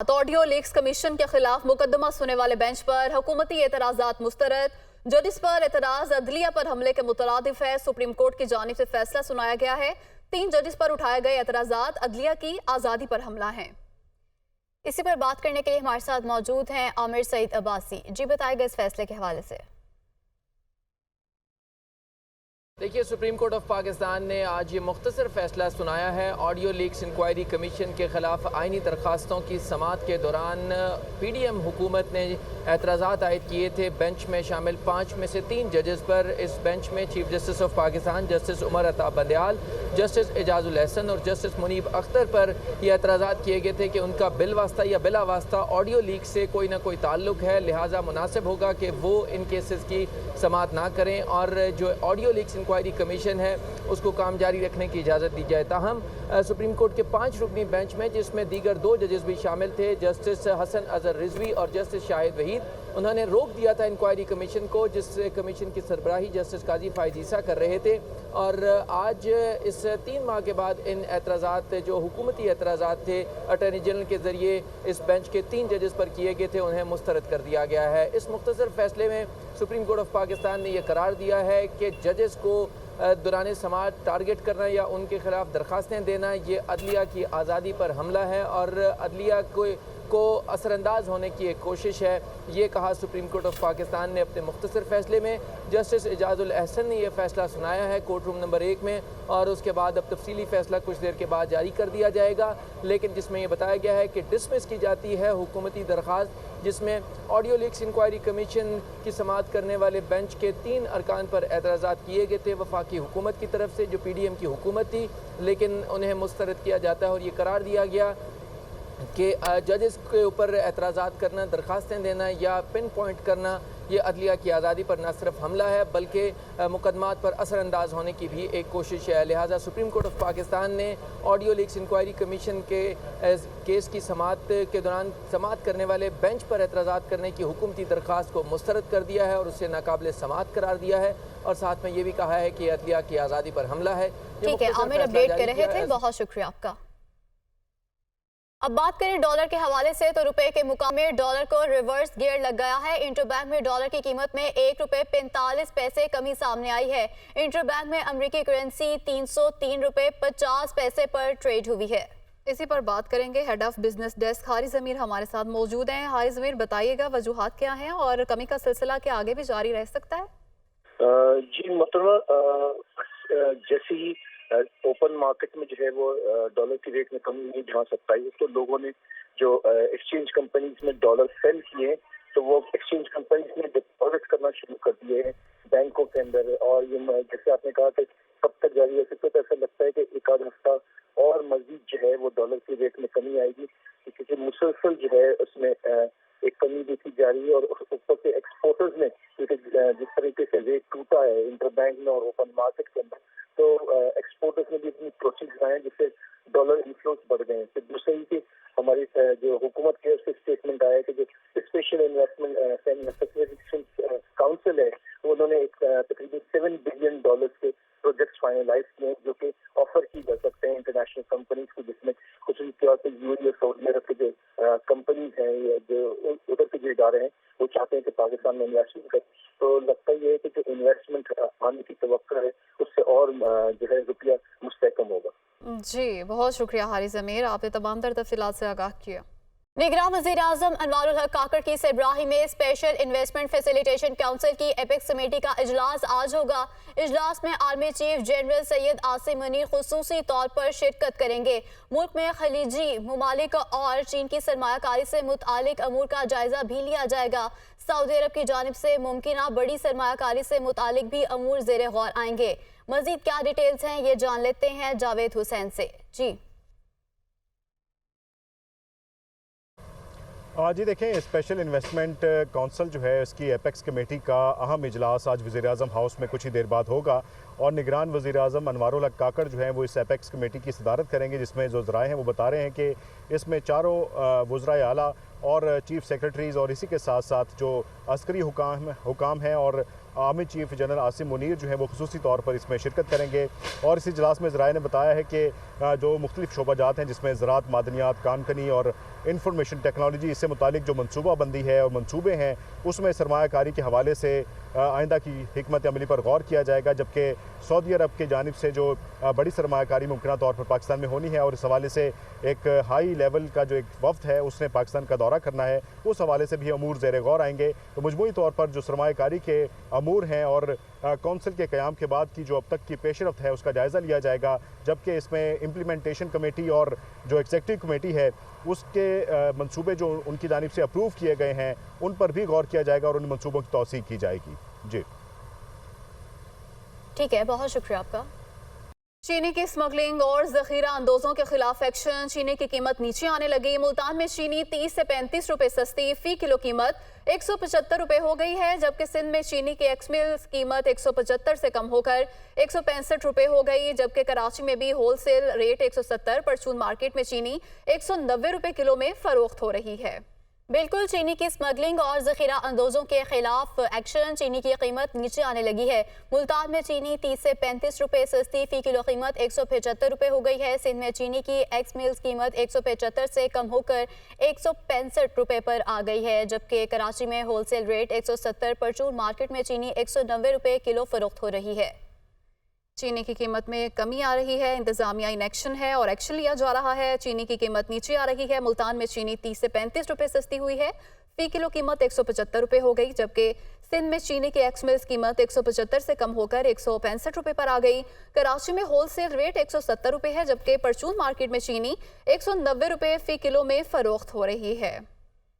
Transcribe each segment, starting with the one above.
तो audio leaks commission के खिलाफ मुकदमा सुनने वाले बेंच पर हुकूमती एतराज़ात मुस्तरद। जजिस पर एतराज़ अदलिया पर हमले के मुतरादिफ है। सुप्रीम कोर्ट की जानिब से फैसला सुनाया गया है। 3 जजिस पर उठाए गए एतराज़ात अदलिया की आज़ादी पर हमला है। इसी पर बात करने के लिए हमारे साथ मौजूद हैं आमिर सईद अब्बासी। जी बताएगा इस फैसले के हवाले से। देखिए, सुप्रीम कोर्ट ऑफ पाकिस्तान ने आज ये मुख्तसर फैसला सुनाया है। ऑडियो लीक्स इंक्वायरी कमीशन के खिलाफ आइनी दरखास्तों की समाअत के दौरान PDM हुकूमत ने एतराज़ात आयद किए थे बेंच में शामिल 5 में से 3 जजेस पर। इस बेंच में chief justice of Pakistan justice Umar Ata Bandial, justice Ejazul Ehsan और जस्टिस मुनीब अख्तर पर यह एतराज़ात किए गए थे कि उनका बिलवास्ता या बिला वास्ता ऑडियो लीक से कोई ना कोई ताल्लुक है, लिहाजा मुनासिब होगा कि वो इन केसेस की समाअत ना करें और जो ऑडियो लीक्स इंक्वायरी कमीशन है उसको काम जारी रखने की इजाज़त दी जाए। ताहम सुप्रीम कोर्ट के 5 रुकनी बेंच में, जिसमें दीगर 2 जजेस भी शामिल थे, जस्टिस हसन अजहर रिजवी और जस्टिस शाहिद वहीद, उन्होंने रोक दिया था इंक्वायरी कमीशन को, जिस कमीशन की सरबराही जस्टिस काजी फायद ईसा कर रहे थे। और आज इस 3 माह के बाद इन एतराज़ात, जो हुकूमती एतराज़ात थे, अटॉर्नी जनरल के ज़रिए इस बेंच के 3 जजेस पर किए गए थे, उन्हें मुस्तरद कर दिया गया है। इस मुख्तसर फैसले में सुप्रीम कोर्ट ऑफ पाकिस्तान ने यह करार दिया है कि जजेस को दौरान समाअत टारगेट करना या उनके खिलाफ दरखास्तें देना ये अदलिया की आज़ादी पर हमला है और अदलिया को असरअंदाज होने की एक कोशिश है। ये कहा सुप्रीम कोर्ट ऑफ पाकिस्तान ने अपने मुख्तसर फैसले में। जस्टिस एजाजुल एहसन ने यह फैसला सुनाया है कोर्ट रूम नंबर 1 में, और उसके बाद अब तफसीली फैसला कुछ देर के बाद जारी कर दिया जाएगा, लेकिन जिसमें यह बताया गया है कि डिसमिस की जाती है हुकूमती दरख्वास्त जिसमें ऑडियो लीक्स इंक्वायरी कमीशन की समाअत करने वाले बेंच के 3 अरकान पर एतराज़ात किए गए थे वफाकी हुकूमत की तरफ से, जो PDM की हुकूमत थी, लेकिन उन्हें मुस्तरद किया जाता है। और ये करार दिया गया कि जजेस के ऊपर एतराज़ात करना, दरखास्तें देना या पिन पॉइंट करना, ये अदलिया की आज़ादी पर न सिर्फ हमला है बल्कि मुकदमात पर असरअंदाज होने की भी एक कोशिश है। लिहाजा सुप्रीम कोर्ट ऑफ पाकिस्तान ने ऑडियो लीक्स इंक्वायरी कमीशन के केस की समाअत के दौरान समाअत करने वाले बेंच पर एतराज़ात करने की हुकूमती दरख्वास्त को मुस्तरद कर दिया है और उसे नाकाबिल समाअत करार दिया है, और साथ में ये भी कहा है कि अदलिया की आज़ादी पर हमला है। ठीक है, आमिर अपडेट कर रहे थे, बहुत शुक्रिया आपका। अब बात करें डॉलर के हवाले से, तो रुपए के मुकाबले डॉलर को रिवर्स गियर लग गया है। इंटरबैंक में डॉलर की कीमत में 1 रुपये 45 पैसे कमी सामने आई है। इंटरबैंक में अमेरिकी करेंसी 303 रुपये 50 पैसे पर ट्रेड हुई है। इसी पर बात करेंगे। Head of business desk Haris Zameer हमारे साथ मौजूद हैं। हारिस ज़मीर, बताइएगा वजूहात क्या हैं और कमी का सिलसिला क्या आगे भी जारी रह सकता है? जी मतलब जैसे ही ओपन मार्केट में जो है वो डॉलर की रेट में कमी नहीं जा सकता है, तो लोगों ने जो एक्सचेंज कंपनीज में डॉलर सेल किए तो वो एक्सचेंज कंपनीज ने डिपॉजिट करना शुरू कर दिए हैं बैंकों के अंदर। और ये जैसे आपने कहा कि कब तक जारी रह सकता है, तो ऐसा लगता है कि एक आध हफ्ता और मजीद जो है वो डॉलर की रेट में कमी आएगी, क्योंकि मुसलसल जो है उसमें एक कमी देखी जा रही है। और ऊपर से एक्सपोर्टर्स ने जिस तरीके से रेट टूटा है इंटरबैंक में और ओपन मार्केट के अंदर, तो एक्सपोर्टर्स ने भी अपनी प्रोसेस बनाए जिससे डॉलर इन्फ्लोस बढ़ गए हैं। फिर दूसरी की हमारी जो हुकूमत के उससे स्टेटमेंट आया कि जो स्पेशल इन्वेस्टमेंट काउंसिल है उन्होंने एक तकरीबन $7 बिलियन के प्रोजेक्ट्स फाइनलाइज किए जो कि ऑफर की जा सकते हैं इंटरनेशनल कंपनीज को, जिसमें कुछ यूएई और सऊदी अरब के जो कंपनीज हैं, जो उधर के जो इदारे हैं, वो चाहते हैं कि पाकिस्तान में इन्वेस्टमेंट करें। तो लगता ही है कि जो इन्वेस्टमेंट आने की तवक्को है उससे और जो है रुपया मुस्तहकम होगा। जी बहुत शुक्रिया हारिस ज़मीर, आपने तमाम तर तफसीलात से आगाह किया। निगरान वज़ीर आज़म अनवारुल हक काकड़ की सरबराही में स्पेशल इन्वेस्टमेंट फैसिलिटेशन काउंसिल की एपेक्स कमेटी का इजलास आज होगा। इजलास में army chief general Syed Asim Munir खुसूसी तौर पर शिरकत करेंगे। मुल्क में खलीजी मुमालिक और चीन की सरमायाकारी से मुतालिक अमूर का जायजा भी लिया जाएगा। सऊदी अरब की जानिब से मुमकिना बड़ी सरमायाकारी से मुतालिक भी अमूर ज़ेरे गौर आएंगे। मजीद क्या डिटेल्स हैं ये जान लेते हैं जावेद हुसैन से। जी जी देखें, स्पेशल इन्वेस्टमेंट काउंसिल जो है उसकी एपेक्स कमेटी का अहम इजलास आज वज़ीर आज़म हाउस में कुछ ही देर बाद होगा और निगरान वज़ीर आज़म अनवारुल हक काकड़ जो है वो इस एपेक्स कमेटी की सदारत करेंगे, जिसमें जो ज़राए हैं वो बता रहे हैं कि इसमें चारों वज़राए आला और चीफ सेक्रेटरीज़ और इसी के साथ साथ जो अस्करी हुकाम हैं और army chief general Asim Munir जो है वो खुसूसी तौर पर इसमें शिरकत करेंगे। और इस इजलास में ज़राए ने बताया है कि जो मुख्तलिफ शोबाजात हैं जिसमें ज़राअत, मादनियात, कानकनी और इंफॉर्मेशन टेक्नोलॉजी, इससे मुतालिक जो मनसूबाबंदी है और मनसूबे हैं उसमें सरमायाकारी के हवाले से आइंदा की हिकमत अमली पर गौर किया जाएगा। जबकि सऊदी अरब की जानिब से जो बड़ी सरमायाकारी मुमकिन तौर पर पाकिस्तान में होनी है और इस हवाले से एक हाई लेवल का जो एक वफ्द है उसने पाकिस्तान का दौरा करना है, उस हवाले से भी अमूर ज़ेर गौर आएंगे। तो मजमूई तौर पर जो सरमायाकारी के अमूर हैं और कौंसिल के क़याम के बाद की जो अब तक की पेशरफ्त है उसका जायज़ा लिया जाएगा। जबकि इसमें इम्प्लीमेंटेशन कमेटी और जो एग्जीक्यूटिव कमेटी है उसके मंसूबे जो उनकी जानिब से अप्रूव किए गए हैं उन पर भी गौर किया जाएगा और उन मंसूबों की तौसीक की जाएगी। जी ठीक है, बहुत शुक्रिया आपका। चीनी की स्मगलिंग और जखीरा अंदोजों के खिलाफ एक्शन। चीनी की कीमत नीचे आने लगी। मुल्तान में चीनी 30 से 35 रुपए सस्ती, फी किलो कीमत 175 रुपए हो गई है। जबकि सिंध में चीनी की एक्समिल कीमत 175 से कम होकर 165 रुपए हो गई। जबकि कराची में भी होलसेल रेट 170, परचून मार्केट में चीनी 190 रुपए किलो में फरोख्त हो रही है। बिल्कुल, चीनी की स्मगलिंग और जखीरा अंदोजों के खिलाफ एक्शन। चीनी की कीमत नीचे आने लगी है। मुल्तान में चीनी 30 से 35 रुपए सस्ती, फी किलो कीमत 175 रुपए हो गई है। सिंध में चीनी की एक्स मिल्स कीमत 175 से कम होकर 165 रुपए पर आ गई है। जबकि कराची में होलसेल रेट 170, परचून मार्केट में चीनी 190 रुपए किलो फरोख्त हो रही है। चीनी की कीमत में कमी आ रही है। इंतजामिया इन एक्शन है और एक्शन लिया जा रहा है। चीनी की कीमत नीचे आ रही है। मुल्तान में चीनी 30 से 35 रुपए सस्ती हुई है। फी किलो कीमत 175 रुपए हो गई। जबकि सिंध में चीनी की एक्स मिल्स कीमत 175 से कम होकर 165 रुपए पर आ गई। कराची में होलसेल रेट 170 रुपए है। जबकि परचून मार्केट में चीनी 190 रुपए फी किलो में फरोख्त हो रही है।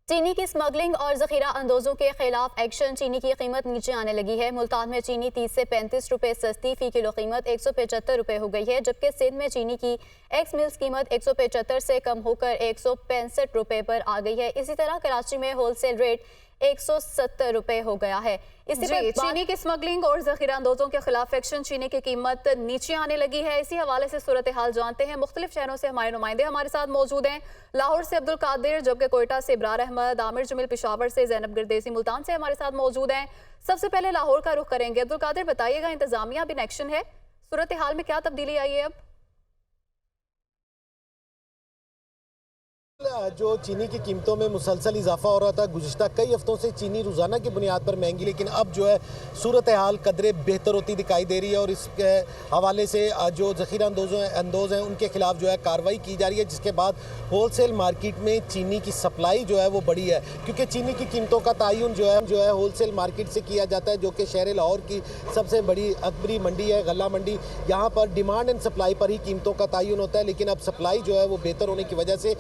चीनी की स्मगलिंग और जखीरा अंदोजों के खिलाफ एक्शन। चीनी की कीमत नीचे आने लगी है। मुल्तान में चीनी 30 से 35 रुपए सस्ती, फी किलो कीमत 175 रुपए हो गई है। जबकि सिंध में चीनी की एक्स मिल्स कीमत 175 से कम होकर 165 रुपए पर आ गई है। इसी तरह कराची में होलसेल रेट 170 रुपए हो गया है। इसी पर चीनी की स्मगलिंग और जखीरा अंदोजों के खिलाफ एक्शन। चीनी की कीमत नीचे आने लगी है। इसी हवाले से सूरत हाल जानते हैं। मुख्तलिफ शहरों से हमारे नुमाइंदे हमारे साथ मौजूद हैं। लाहौर से अब्दुल कादिर, जबकि कोयटा से इब्रार अहमद, आमिर जमील पेशावर से ज़ैनब गिरदेसी मुल्तान से हमारे साथ मौजूद हैं। सबसे पहले लाहौर का रुख करेंगे। अब्दुल कादिर, बताइएगा, इंतजामिया अब इन एक्शन है, सूरत हाल में क्या तब्दीली आई है? अब जो चीनी की कीमतों में मुसलसल इजाफा हो रहा था, गुज़िश्ता कई हफ्तों से चीनी रोज़ाना की बुनियाद पर महंगी, लेकिन अब जो है सूरत हाल कदरे बेहतर होती दिखाई दे रही है। और इसके हवाले से जो ज़खीरा अंदोज़ हैं उनके खिलाफ जो है कार्रवाई की जा रही है, जिसके बाद होलसेल मार्केट में चीनी की सप्लाई जो है वो बढ़ी है। क्योंकि चीनी की कीमतों का तयन जो है होलसेल मार्केट से किया जाता है, जो कि शहर लाहौर की सबसे बड़ी अकबरी मंडी है, गल्ला मंडी। यहाँ पर डिमांड एंड सप्लाई पर ही कीमतों का तयन होता है, लेकिन अब सप्लाई जो है वो बेहतर होने की वजह से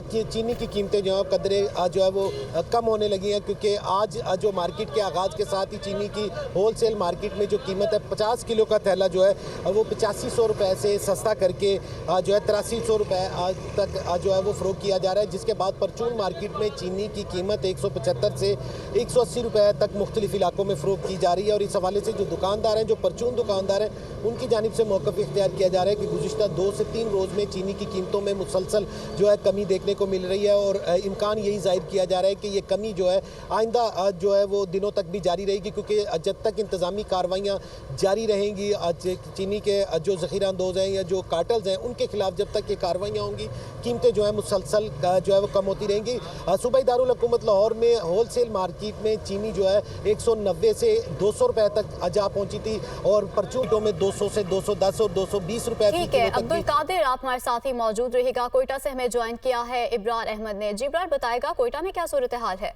कि चीनी की कीमतें जो है कदरे जो है वो कम होने लगी हैं। क्योंकि आज जो मार्केट के आगाज़ के साथ ही चीनी की होलसेल मार्केट में जो कीमत है 50 किलो का थैला जो है वो 8500 रुपये से सस्ता करके जो है 8300 रुपये तक जो है वो फ़रोख्त किया जा रहा है। जिसके बाद परचून मार्केट में चीनी की कीमत 175 से 180 रुपये तक मुख्तलिफ इलाकों में फ़रोख्त की जा रही है। और इस हवाले से जो दुकानदार हैं, जो परचून दुकानदार हैं, उनकी जानिब से मौक़िफ़ इख्तियार किया जा रहा है कि गुज़िश्ता 2 से 3 रोज़ में चीनी की कीमतों में मुसलसल जो है कमी देखने को मिल रही है। और इम्कान यही जाहिर किया जा रहा है कि ये कमी जो है आइंदा जो है वो दिनों तक भी जारी रहेगी। क्योंकि जब तक इंतज़ामी कार्रवाइयाँ जारी रहेंगी, चीनी के जो ज़खीरा अंदोज़ हैं या जो कार्टल्स हैं उनके खिलाफ जब तक ये कार्रवाइयाँ होंगी, कीमतें जो है मुसलसल जो है वो कम होती रहेंगी। सूबाई दारुल हुकूमत लाहौर में होलसेल मार्केट में चीनी जो है 190 से 200 रुपये तक जा पहुँची थी और परचूनों में 200 से 210 और 220 रुपये। ठीक है अब्दुल कादिर, आप हमारे साथ ही मौजूद रहेगा। कोयटा से हमें ज्वाइन किया है इब्रार अहमद ने। जी इब्रार, बताएगा कोयटा में क्या सूरत हाल है?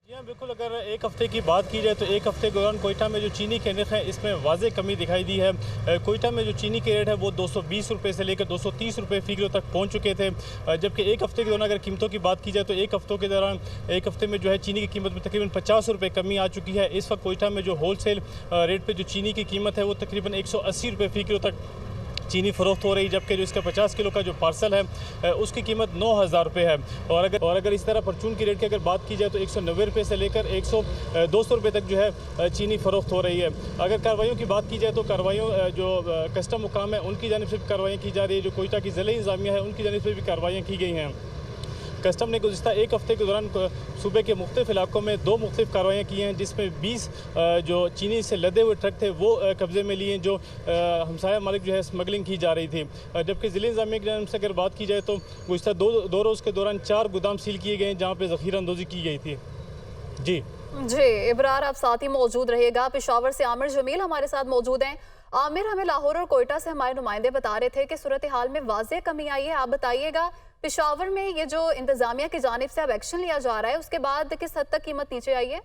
जी हाँ, बिल्कुल। अगर एक हफ़्ते की बात की जाए तो एक हफ़्ते के दौरान कोयटा में जो चीनी के नर्ख हैं इसमें वाज़े कमी दिखाई दी है। कोयटा में जो चीनी के रेट है वो 220 रुपये से लेकर 230 रुपये फ़ी किलो तक पहुँच चुके थे। जबकि एक हफ़्ते के दौरान अगर कीमतों की बात की जाए तो एक हफ़्ते में जो है चीनी की कीमत में तकरीबन 50 रुपये कमी आ चुकी है। इस वक्त कोयटा में जो होल सेल रेट पर जो चीनी की कीमत है वो तकरीबन 180 रुपये फ़ी किलो तक चीनी फ़रोख्त हो रही, जबकि जो इसका 50 किलो का जो पार्सल है उसकी कीमत 9,000 रुपये है। और अगर इस तरह परचून की रेट की अगर बात की जाए तो 190 रुपये से लेकर 200 रुपये तक जो है चीनी फ़रोख्त हो रही है। अगर कार्रवाइयों की बात की जाए तो कार्रवाइयों जो कस्टम हुकाम है उनकी जानिब से भी कार्रवाइयाँ की जा रही है, जो कोयटा की ज़िला इंतज़ामिया है उनकी जानिब से भी कार्रवाइयाँ की गई हैं। कस्टम ने गुज़िश्ता एक हफ़्ते के दौरान सूबे के मुख्तलिफ इलाकों में 2 मुख्तलिफ कार्रवाइयाँ की हैं, जिसमें 20 जो चीनी से लदे हुए ट्रक थे वो कब्ज़े में लिए, जो हमसाया मालिक जो है स्मगलिंग की जा रही थी। जबकि ज़िले इंतज़ामिया की जानिब से अगर बात की जाए तो गुज़िश्ता दो रोज़ के दौरान 4 गोदाम सील किए गए हैं जहाँ पर ज़ख़ीरा अंदोज़ी की गई थी। जी इब्रार, आप साथ ही मौजूद रहिएगा। पेशावर से आमिर जमील हमारे साथ मौजूद हैं। आमिर, हमें लाहौर और कोयटा से हमारे नुमाइंदे बता रहे थे कि सूरत हाल में वाज़ेह कमी आई है। आप बताइएगा, पेशावर में ये जो इंतजामिया की जानिब से अब एक्शन लिया जा रहा है उसके बाद किस हद तक कीमत नीचे आई है?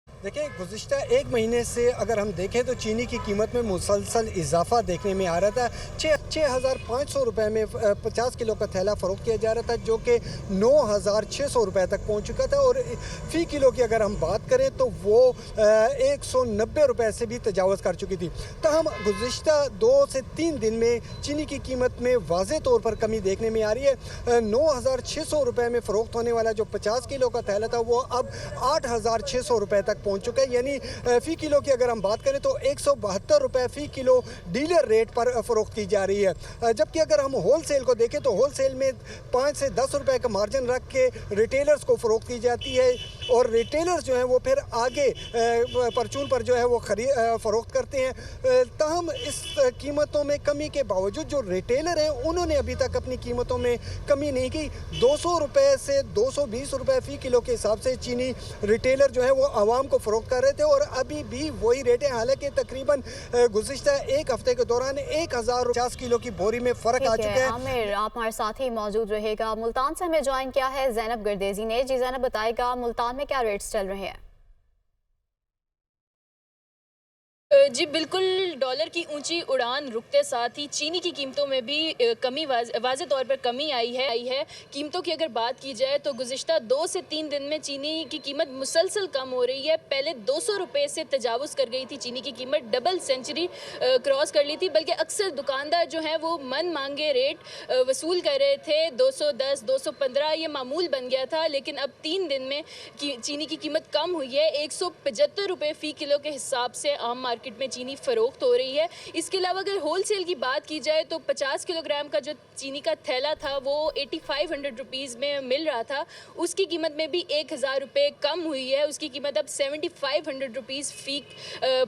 देखिए, गुज़िश्ता एक महीने से अगर हम देखें तो चीनी की कीमत में मुसलसल इजाफा देखने में आ रहा था। 6,500 रुपये में 50 किलो का थैला फ़रोख्त किया जा रहा था, जो कि 9,600 रुपये तक पहुंच चुका था। और फ़ी किलो की अगर हम बात करें तो वो 190 रुपये से भी तजावज़ कर चुकी थी। तहम गुज़िश्ता 2 से 3 दिन में चीनी की कीमत में वाज़े तौर पर कमी देखने में आ रही है। 9,600 रुपये में फ़रोख्त होने वाला जो 50 किलो का थैला था वो अब 8,600 रुपये तक पहुंच चुका है। यानी फ़ी किलो की अगर हम बात करें तो 172 रुपये फ़ी किलो डीलर रेट पर फ़रोख्त की जा रही है। जबकि अगर हम होल सेल को देखें तो होल सेल में 5 से 10 रुपये का मार्जिन रख के रिटेलर्स को फ़रोख्त की जाती है, और रिटेलर्स जो हैं वो फिर आगे परचून पर जो है वो फ़रोख्त करते हैं। ताहम इस कीमतों में कमी के बावजूद जो रिटेलर हैं उन्होंने अभी तक अपनी कीमतों में कमी नहीं की। 200 रुपये से 220 रुपये फ़ी किलो के हिसाब से चीनी रिटेलर जो है वो आवाम को फ़रोख्त कर रहे थे, और अभी भी वही रेट है। हालांकि तकरीबन गुज़िश्ता एक हफ्ते के दौरान 1,050 किलो की बोरी में फ़र्क आ चुका है। आमिर, आप हमारे साथ ही मौजूद रहेगा। मुल्तान से हमें ज्वाइन किया है ज़ैनब गर्देजी ने। जी ज़ैनब, बताएगा मुल्तान में क्या रेट्स चल रहे हैं? जी बिल्कुल, डॉलर की ऊंची उड़ान रुकते साथ ही चीनी की कीमतों में भी कमी वाज़े तौर पर कमी आई है। कीमतों की अगर बात की जाए तो गुज़िश्ता 2 से 3 दिन में चीनी की कीमत मुसलसल कम हो रही है। पहले 200 रुपये से तजावुज़ कर गई थी चीनी की कीमत, डबल सेंचुरी क्रॉस कर ली थी, बल्कि अक्सर दुकानदार जो हैं वो मन मांगे रेट वसूल कर रहे थे। 210, 215 ये मामूल बन गया था, लेकिन अब 3 दिन में चीनी की कीमत कम हुई है। 175 रुपये फ़ी किलो के हिसाब से आम मार्केट में चीनी फ़रोख्त हो रही है। इसके अलावा अगर होल सेल की बात की जाए तो 50 किलोग्राम का जो चीनी का थैला था वो 8500 रुपीज़ में मिल रहा था, उसकी कीमत में भी 1,000 रुपये कम हुई है। उसकी कीमत अब 7500 रुपीज़ फ़ी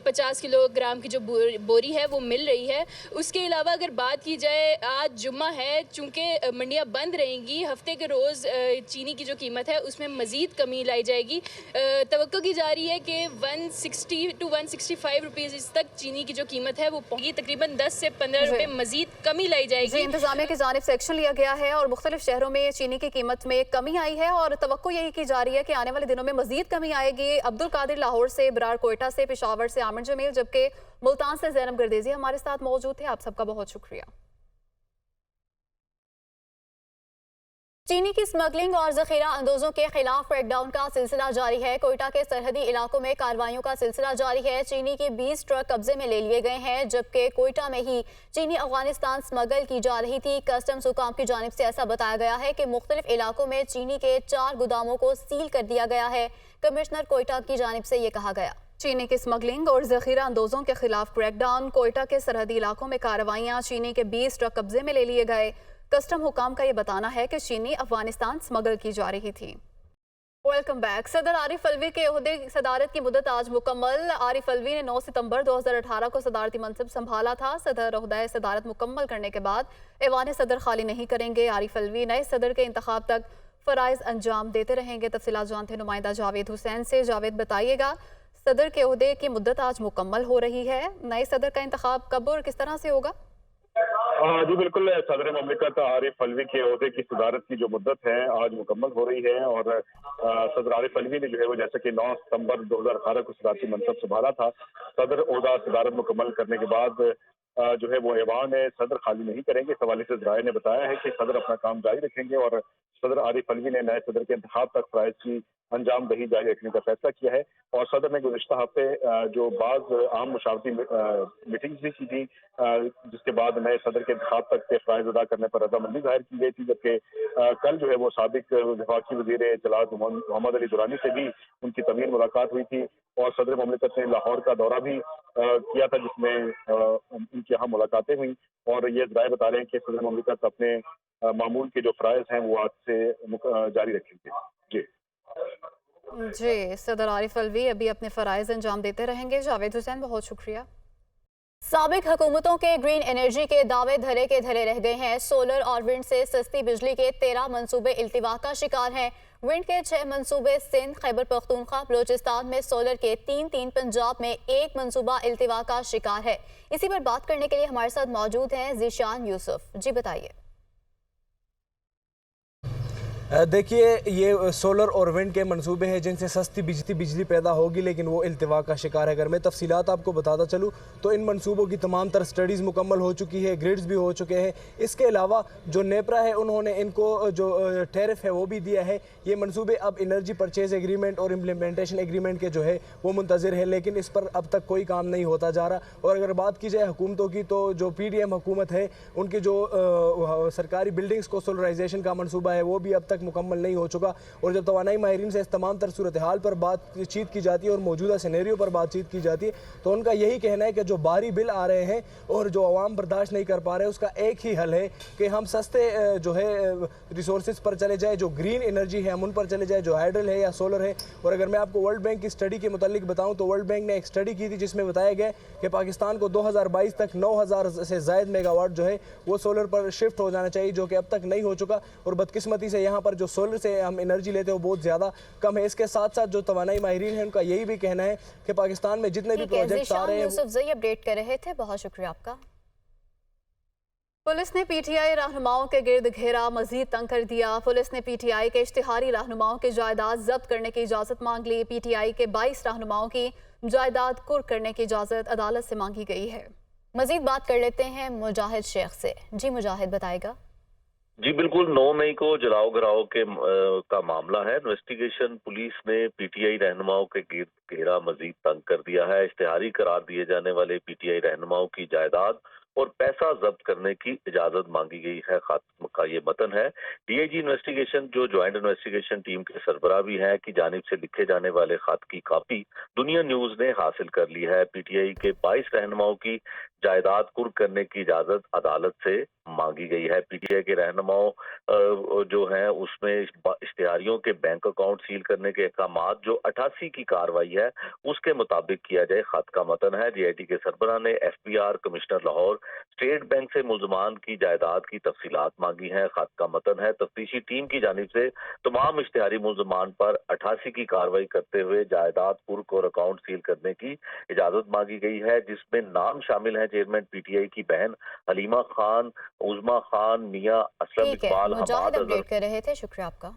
50 किलोग्राम की जो बोरी है वो मिल रही है। उसके अलावा अगर बात की जाए, आज जुम्मा है, चूँकि मंडियाँ बंद रहेंगी, हफ्ते के रोज़ चीनी की जो कीमत है उसमें मज़ीद कमी लाई जाएगी। तवक्को की जा रही है कि 160 to 165 रुपीज़ इस तक चीनी की जो कीमत है वो पहुंची। तकरीबन 10 से 15 रुपये मजीद कमी लाई जाएगी। इंतजामिया की जानिब से एक्शन लिया गया है और मुख्तलिफ शहरों में चीनी की कीमत में कमी आई है, और तवक्को यही की जा रही है कि आने वाले दिनों में मजीद कमी आएगी। अब्दुल कादिर लाहौर से, इब्रार कोयटा से, पेशावर से आमिर जमील, जबकि मुल्तान से ज़ैनब गर्देजी हमारे साथ मौजूद थे। आप सबका बहुत शुक्रिया। चीनी की स्मगलिंग और जखीरा अंदोजों के खिलाफ क्रैकडाउन का सिलसिला जारी है। कोयटा के सरहदी इलाकों में कार्रवाइयों का सिलसिला जारी है। चीनी के 20 ट्रक कब्जे में ले लिए गए हैं, जबकि कोयटा में ही चीनी अफगानिस्तान स्मगल की जा रही थी। कस्टम्स हुकाम की जानिब से ऐसा बताया गया है कि मुख्तलिफ इलाकों में चीनी के 4 गोदामों को सील कर दिया गया है। कमिश्नर कोयटा की जानिब से ये कहा गया। चीनी की स्मगलिंग और जखीरा अंदोजों के खिलाफ क्रैकडाउन, कोयटा के सरहदी इलाकों में कार्रवाइयाँ, चीनी के 20 ट्रक कब्जे में ले लिए गए। कस्टम हुकाम का ये बताना है कि चीनी अफगानिस्तान स्मगल की जा रही थी। Welcome back. सदर आरिफ अलवी के ओहदे सदारत की मुद्दत आज मुकम्मल। आरिफ अलवी ने 9 सितंबर 2018 को सदारती मनसब संभाला था। सदर ओहदा सदारत मुकम्मल करने के बाद ऐवान सदर खाली नहीं करेंगे। आरिफ अलवी नए सदर के इंतखाब तक फ़राइज़ अंजाम देते रहेंगे। तफसीलात जानते नुमाइंदा जावेद हुसैन से। जावेद, बताइएगा, सदर के ओहदे की मुद्दत आज मुकम्मल हो रही है, नए सदर का इंतखाब कब और किस तरह से होगा? जी बिल्कुल, सदर ममलिकत आरिफ अलवी के ओहदे की सदारत की जो मुद्दत है आज मुकम्मल हो रही है, और सदर आरिफ अलवी ने जो है वो जैसे कि 9 सितंबर 2018 को सदारती मनसब संभाला था। सदर ओहदा सदारत मुकम्मल करने के बाद जो है वो ऐवान सदर खाली नहीं करेंगे। इस हवाले से ज़राए ने बताया है कि सदर अपना काम जारी रखेंगे और सदर आरिफ अलवी ने नए सदर के इंतखाब तक फ़राइज़ की अंजाम दही जारी रखने का फैसला किया है। और सदर ने गुज़िश्ता हफ्ते जो बाज़ आम मुशावरती मीटिंग्स भी की थी, जिसके बाद नए सदर के इंतखाब तक के फ़राइज़ अदा करने पर रज़ामंदी ज़ाहिर की गई थी। जबकि कल जो है वो साबिक वफाकी वज़ीर इत्तलात मोहम्मद अली दुरानी से भी उनकी तवील मुलाकात हुई थी और सदर ममलिकत ने लाहौर का दौरा भी किया था, जिसमें उनकी यहाँ मुलाकातें हुई। और ये ज़राए बता रहे हैं कि सदर ममलिकत अपने मामूल के जो फ़राइज़ हैं वो आज से जारी रखेंगे। जी जी, सदर आरिफ अलवी अभी अपने फ़राइज़ अंजाम देते रहेंगे। जावेद हुसैन, बहुत शुक्रिया। साबिक हुकूमतों के ग्रीन एनर्जी के दावे धरे के धरे रह गए हैं। सोलर और विंड से सस्ती बिजली के 13 मंसूबे इल्तिवा का शिकार हैं। विंड के 6 मंसूबे सिंध, खैबर पख्तूनख्वा, बलोचिस्तान में, सोलर के 3, पंजाब में 1 मंसूबा इल्तिवा का शिकार है। इसी पर बात करने के लिए हमारे साथ मौजूद हैं ज़ीशान यूसुफ। जी बताइए। देखिए, ये सोलर और विंड के मंसूबे हैं जिनसे सस्ती बिजली पैदा होगी, लेकिन वो इल्तिवा का शिकार है। अगर मैं तफसीलात आपको बताता चलूँ तो इन मंसूबों की तमाम तर स्टडीज़ मुकम्मल हो चुकी है, ग्रिड्स भी हो चुके हैं। इसके अलावा जो नेपरा है उन्होंने इनको जो टैरिफ है वो भी दिया है। ये मंसूबे अब एनर्जी परचेज एग्रीमेंट और इम्प्लीमेंटेशन एग्रीमेंट के जो है वो मुंतज़िर है, लेकिन इस पर अब तक कोई काम नहीं होता जा रहा। और अगर बात की जाए हुकूमतों की तो जो PDM हुकूमत है उनकी जो सरकारी बिल्डिंग्स को सोलराइजेशन का मनसूबा है वो भी अब तक मुकम्मल नहीं हो चुका। और जब तवानाई माहिरीन से इस तमाम तर सूरत हाल पर बातचीत की जाती है और मौजूदा सिनेरियो पर बातचीत की जाती है तो उनका यही कहना है कि जो बाहरी बिल आ रहे हैं और जो अवाम बर्दाश्त नहीं कर पा रहे हैं उसका एक ही हल है कि हम सस्ते जो है रिसोर्सेज पर चले जाए, जो ग्रीन एनर्जी है हम उन पर चले जाए, जो हाइड्रल है या सोलर है। और अगर मैं आपको वर्ल्ड बैंक की स्टडी के मुतालिक बताऊँ तो वर्ल्ड बैंक ने एक स्टडी की थी जिसमें बताया गया कि पाकिस्तान को 2022 तक 9000 से ज़ायद मेगावाट जो है वो सोलर पर शिफ्ट हो जाना चाहिए, जो कि अब तक नहीं हो चुका। और बदकिस्मती से यहाँ पर जो सोलर से हम एनर्जी लेते हैं वो बहुत ज़्यादा कम है। इसके साथ साथ जो तवानाई माहिरीन हैं उनका यही भी कहना है कि पाकिस्तान में जितने भी प्रोजेक्ट्स आ रहे हैं। अपडेट कर रहे थे, बहुत शुक्रिया आपका। पुलिस ने PTI रहनुमाओं के गिर्द घेरा मजीद तंग कर दिया। पुलिस ने PTI के इश्तिहारी रहनुमाओं की जायदाद जब्त करने की इजाज़त मांग ली। PTI के 22 रहनुमाओं की जायदाद कुर्क करने की इजाज़त अदालत से मांगी गई है। मजीद बात कर लेते हैं मुजाहिद शेख से। जी मुजाहिद, बताएगा। जी बिल्कुल, 9 मई को जलाओ घराओ के का मामला है। इन्वेस्टिगेशन पुलिस ने PTI रहनुमाओं के गिर्द घेरा मजीद तंग कर दिया है। इश्तिहारी करार दिए जाने वाले PTI रहनुमाओं की जायदाद और पैसा जब्त करने की इजाजत मांगी गई है। खत का ये मतन है। DIG इन्वेस्टिगेशन जो ज्वाइंट इन्वेस्टिगेशन टीम के सरबराह भी हैं की जानिब से लिखे जाने वाले खत की कॉपी दुनिया न्यूज ने हासिल कर ली है। PTI के 22 रहनुमाओं की जायदाद कुर्क करने की इजाजत अदालत से मांगी गई है। PTI के रहनुमाओं जो हैं उसमें इश्तिहारियों के बैंक अकाउंट सील करने के अहकामात जो 88 की कार्रवाई है उसके मुताबिक किया जाए। खत का मतन है। DIT के सरबराह ने FBR commissioner Lahore, state bank से मुलजमान की जायदाद की तफसीलात मांगी हैं। खत का मतन है। तफ्तीशी टीम की जानिब से तमाम इश्तिहारी मुलजमान पर 88 की कार्रवाई करते हुए जायदाद कुर्क और अकाउंट सील करने की इजाजत मांगी गई है, जिसमें नाम शामिल है चेयरमैन PTI की बहन हलीमा खान, उज़मा खान, मियां असलम इकबाल, मुजाहिद अपडेट कर रहे थे। शुक्रिया आपका।